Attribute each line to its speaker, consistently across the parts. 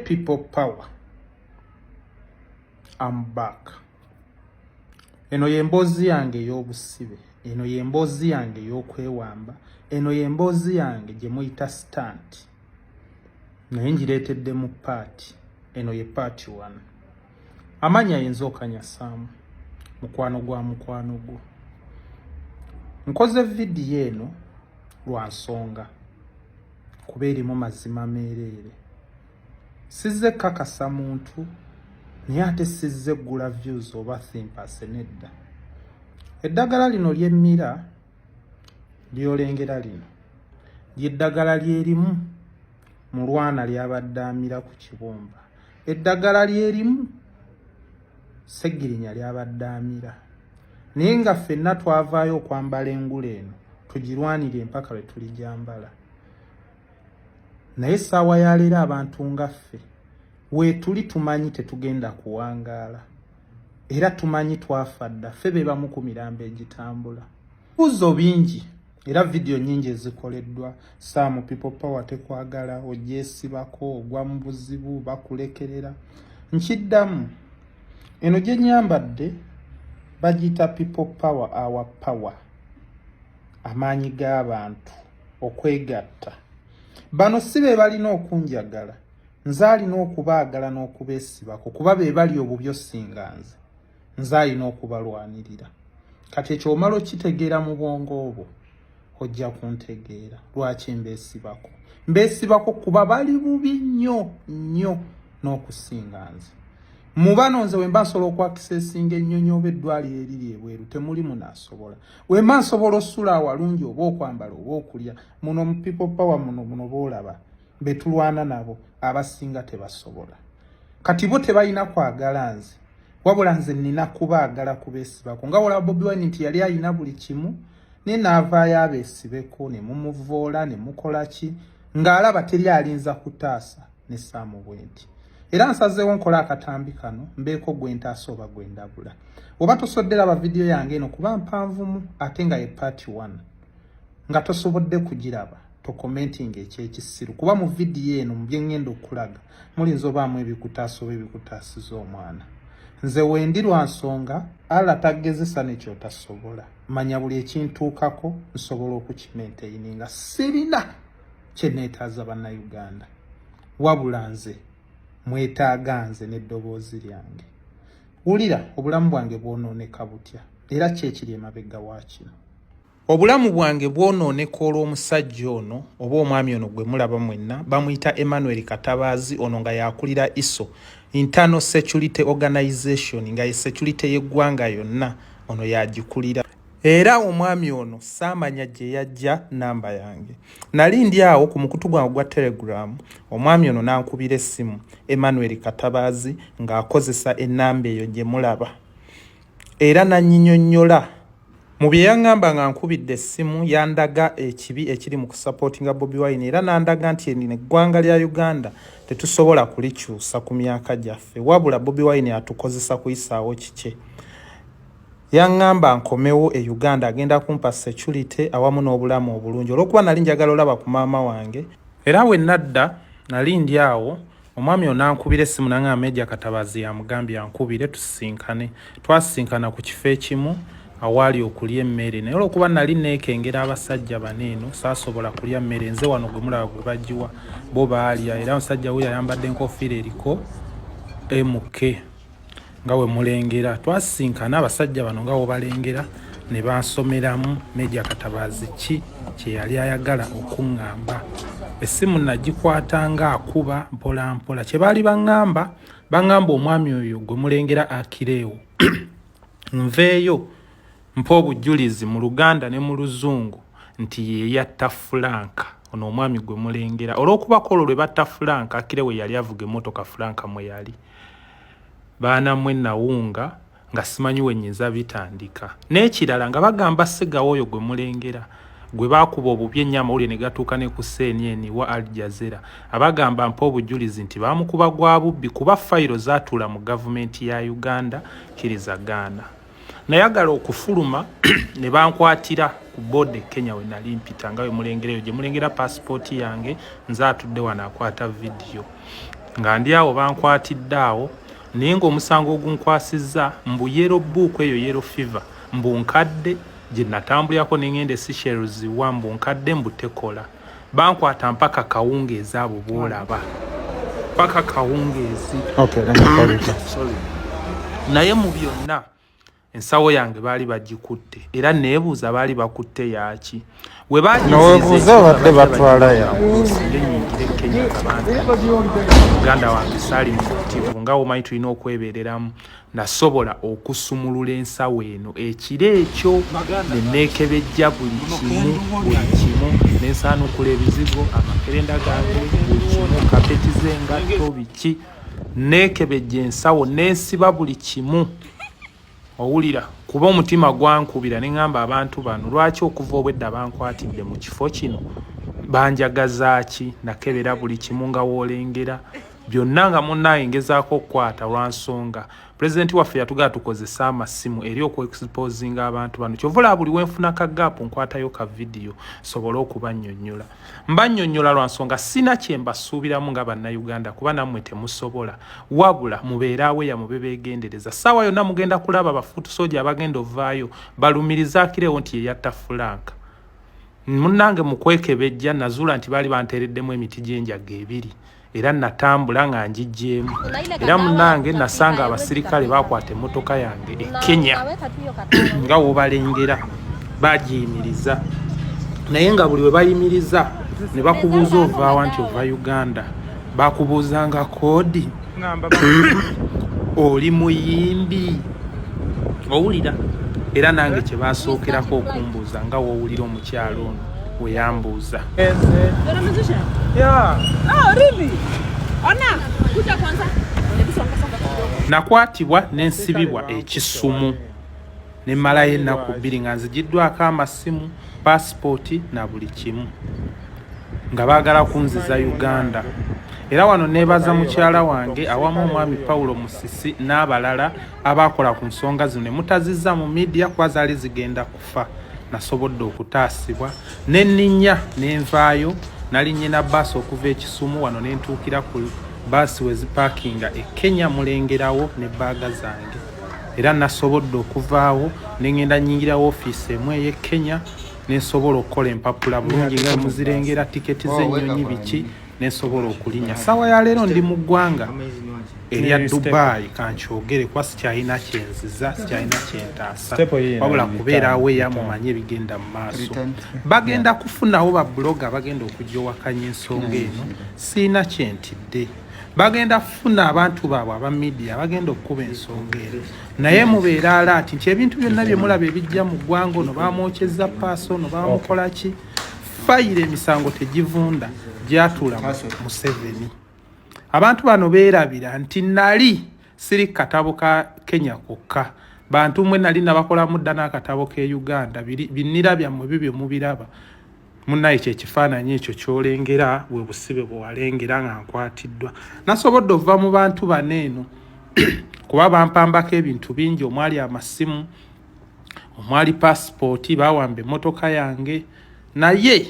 Speaker 1: people power. I'm back. Eno yemboozi yange y'obusibe. Eno yemboozi yange y'okwewamba. Eno yemboozi yange gye muyita stunt. Naye ngireetedde mu paati. Eno ye paati 1. Amanya ayinza okanyasaamu. Mukwano gwa mukwano gwo. Nkoze vidiyo eno lwa nsonga. Kuba erimu mazima meereere. Sizze kakasa muntu. Naye ate sizze gula views oba thimpase nedda. Eddagala lino ly'emmira ly'olengera lino ly'eddagala ly'erimu mu lwana ly'abadde amira ku kibumba. Eddagala ly'erimu Seggirinya ly'abadde amira. Naye nga ffenna twavaayo okwambala engule eno tugirwanire empaka lwe tuligyambala. Naye essaawa ya leero abantu nga ffe we tuli tumanyi tetugenda kuwangaala. Era tumanyi twafa dda ffe be bamu ku mirambo egitambula. Buzo bingi era vidiyo nnyingi ezikoleddwa. Some people power tekwagala ogyesibako ogwa mu buzibu bakulekerera. Nkiddamu eno gye nyambadde bagiyita people power, our power. Amaanyi g'abantu okwegatta. Bano si be balina okunjagala. Nze alina okubaagala n'okubeesibako kuba be bali obubi osinga nze. Nze alina okubalwanirira. Kati ekyo omala okitegeera mu bwongo obwo ojja kuntegeera lwaki mbeesibako. Mbeesibako kuba bali bubi nnyo nnyo n'okusinga nze. Mu bano nze wemba nsobola okwakisesinga ennyonyi oba eddwaliro eriri ebweru temuli munaasobola. Wemba nsobola ossula awalungi oba okwambala oba okulya. Muno mu people power muno boolaba betulwana nabo abasinga tebasobola. Kati bo tebalina kwagala nze. Wabula nze nina kubaagala kubeesibako. Nga olaba Bobi Wine nti yali alina buli kimu ne naavaayo abeesibeko ne mumuvoola ne mukola ki ng'alaba teri alinza kutaasa ne Sammy bwenti. Era nsazeewo nkola akatambi kano mbeeko gwe ntaasa oba gwe ndabula. Oba tosoddera aba vidiyo yange eno kuba mpanvumu ate nga ye paati 1 nga tosobodde kugiraba tokomentinga ekyekisiru kuba mu vidiyo eno mu bye ngenda okulaga mulinza obaamu ebikutaasa oba ebikutaasiza omwana. Nze wendi lwa nsonga ala tagezesa nekyo tasobola. Manya buli ekintuukako nsobola okukimentaininga. Sirina kye neetaaza bannayuganda. Wabula nze mwetaaga nze n'eddoboozi lyange. Wulira obulamu bwange bwonooneka butya era ki ekiri emabega waakino. Obulamu bwange bwonooneka olw'omusajja ono oba omwami ono gwe mulaba mwenna bamuyita Emmanuel Katabaazi ono nga yakulira ISO Internal Security Organization nga ye security y'eggwanga yonna ono yagikulira. Era omwami ono saamanya gye yajja namba yange. Nali ndi awo ku mukutu gwange gwa Telegram omwami ono n'ankubira essimu Emmanuel Katabaazi ng'akozesa ennamba eyo gye mulaba. Era nannyinnyonnyola mu bye yaŋŋamba nga nkubidde essimu yandaga ekibi ekiri mu kusapootinga Bobi Wine era nandaga nti eggwanga lya Uganda tetusobola kulikyusa ku myaka gyaffe wabula Bobi Wine atukozesa kuyisaawo kike. Yaŋŋamba nkomewo e Uganda agenda kumpa security awamu n'obulamu obulungi olw'okuba nali njagala olaba ku maama wange. Era we nadda nali ndi awo omwami ono ankubira essimu n'aŋŋamba Meja Katabaazi yamugambye ankubire tusisinkane. Twasisinkana ku kifo ekimu awaali okulya emmere naye olw'okuba nali neekengera abasajja baneeno saasobola kulya mmere nze wano gwe mulaba gwe bagiwa bo baalya era omusajja we yayambadde enkofiira eriko MK nga we mulengera. Twasisinkana abasajja bano nga we balengera ne bansomeramu Meja Katabaazi ki kye yali ayagala okuŋŋamba. Essimu nagikwata nga akuba mpola mpola. Kye baali baŋŋamba omwami oyo gwe mulengera akireewo nveeyo mpa obujulizi mu Luganda ne mu Luzungu nti ye yatta Franka ono omwami gwe mulengera. Olw'okubako olwo lwe batta Franka akireewo yali avuga emmotoka Franka mwe yali. Baana mwe nawunga nga simanyi wennyeza bitandika. N'ekirala nga bagamba Segawo oyo gwe mulengera gwe baakuba obubi ennyama uli ne gatuuka ne ku CNN wa Al Jazeera. Abagamba mpa obujulizi nti baamukuba gwa bubbi kuba fayiro zaatula mu gavumenti ya Uganda kirizagaana. Nayagala okufuluma ne bankwatira ku bode Kenya we nali mpita nga we mulengera eyo gye mulengera passport yange nze atudde wano akwata vidiyo. nga ndi awo bankwatidde awo naye ng'omusango ogunkwasizza mbu yellow book eyo yellow fever mbu nkadde gye natambulirako ne ngenda Seychelles wa mbu nkadde mbu tekola bankwata mpaka kawungeezi abo boolaba mpaka kawungeezi. Sorry. Naye mu byonna ensawo yange baali bagikutte era neebuuza baali bakutte yaaki we
Speaker 2: bagiweebuuza badde batwala
Speaker 1: yasingenyingire Kenya Uganda wange saali mufutivu nga omanyi tulina okwebereramu nasobola okusumulula ensawo eno ekiro ekyo neneekebejja buli kimu nensaanukula ebizigo amakerenda gange buli kimu kapeti z'engatto biki neekebejja ensawo nensiba buli kimu. Owulira kuba omutima gwankubira ne ngamba abantu bano lwaki okuva obwedda bankwatidde mu kifo kino banjagazaaki nakebera buli kimu nga woolengera byonna nga munnaye ngezaako okukwata lwa nsonga pulezidenti waffe yatugaa tukozesa amasimu eri okweexposinga abantu bano kyovula buli wenfuna kagaapu nkwatayo ka vidiyo sobole okubannyonnyola mbannyonnyola lwa nsonga sina kye mbasuubiramu nga bannayuganda kuba nammwe temusobola wabula mubeere aweeya mube beegendereza ssaawa yonna mugenda kulaba bafuutusooja abagenda ovaayo balumirizakirewo nti yeyatta Fulanka munnange mukwekebejja nazuula nti baali banteereddemu emiti gy'enjaga ebiri era natambula nga njijjeemu era munnange nasanga abasirikale bakwata emmotoka yange e Kenya nga wobalengera bagiyimiriza naye nga buli we bayimiriza ne bakubuuza ovaawa nti ova Uganda bakubuuzanga koodi oli muyimbi owulira era nange kye basookerako okumbuuza nga woowulira omukyalo ono we yambuuza. Nakwatibwa n'ensibibwa ekisumu ne malayo ennaku 2 nga nzigiddwako amasimu paasipooti na buli kimu nga baagala kunziza Uganda. Era wano neebaza mukyala wange awamu omwami Paulo Musisi n'abalala abakola ku nsonga zino ne mutazizza mu midiya kuba zaali zigenda kufa. Nasobodde okutaasibwa nenninya nenvaayo nalinnye na baasi okuva ekisumu wano nentuukira ku baasi wezipaakinga e Kenya mulengerawo ne bbaaga zange era nasobodde okuvaawo nengenda nyingira woofiisi emu ey'e Kenya nensobola okukola empapula bulungi nga muzirengera tiketi z'ennyonyi biki nensobola okulinnya. Ssaawa ya leero ndi mu ggwanga erya Dubai kankyogere kuba sikyalina kyenziza sikyalina kyentaasa wabula kubeera aweeya mumanye ebigenda mu maaso. Bagenda kufunawo babbuloga bagenda okugyowakanya ensonga eno siina kyentidde bagenda kufuna abantu baabwe aba midiya bagenda okukuba ensonga eno naye mubeere alaati nti ebintu byonna bye mulaba ebijja mu ggwanga ono bamwokyeza paasi ono bamukola ki fayiro emisango tegivunda gyatuula mu 7. Abantu bano beerabira nti nali siri katabo ka Kenya kokka bantu mwe nali nabakolamu dda n'akatabo ke Uganda binira byammwe bibyo mubiraba munnaye kyekifaananyi ekyo kyolengera bwe busibe bwe walengera nga nkwatiddwa. Nasobodde ova mu bantu baneeno kuba bampambako ebintu bingi omwali amasimu omwali paasipooti bawamba emmotoka yange naye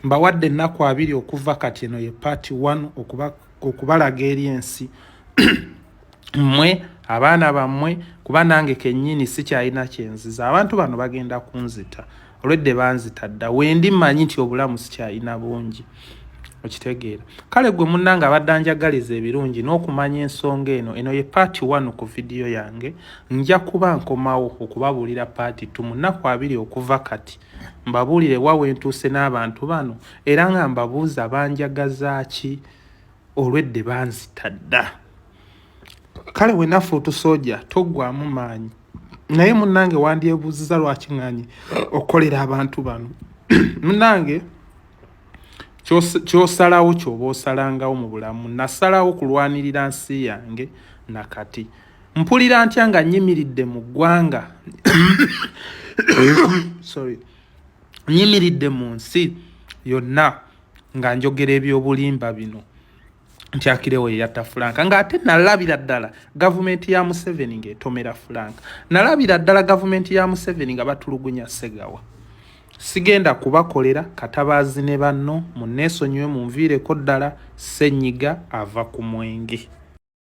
Speaker 1: mbawadde ennaku 2 okuva kati eno ye paati 1 okubalaga eri ensi mmwe abaana bammwe kuba nange kennyini sikyalina kyenziza. Abantu bano bagenda kunzita olwedde banzita dda wendi mmanyi nti obulamu sikyalina bungi okitegeera. Kale gwe munnange abadde anjagaliza ebirungi n'okumanya ensonga eno ye paati 1 ku vidiyo yange nja kuba nkomawo okubabuulira paati 2 mu nnaku 2 okuva kati mbabuulire wawe ntuuse n'abantu bano era nga mbabuuza banjagaza ki olwedde banzita dda. Kale we nafuutusooja toggwamu maanyi naye munnange wandyebuuziza lwaki ŋŋanyi okukolera abantu bano munnange kyosalawo kyoba osalangawo mu bulamu. Nasalawo kulwanirira nsi yange nakati mpulira ntya nga nnyimiridde mu ggwanga nyimiridde mu nsi yonna nga njogera ebyobulimba bino ntyakirewo yeyatta Fulanka ng'ate nalabira ddala gavumenti ya Museveni ng'etomera Fulanka nalabira ddala gavumenti ya Museveni nga batulugunya Ssegawa sigenda kubakolera katabaazi ne banno munneesonyiwe munviireko ddala ssenyiga ava ku mwenge.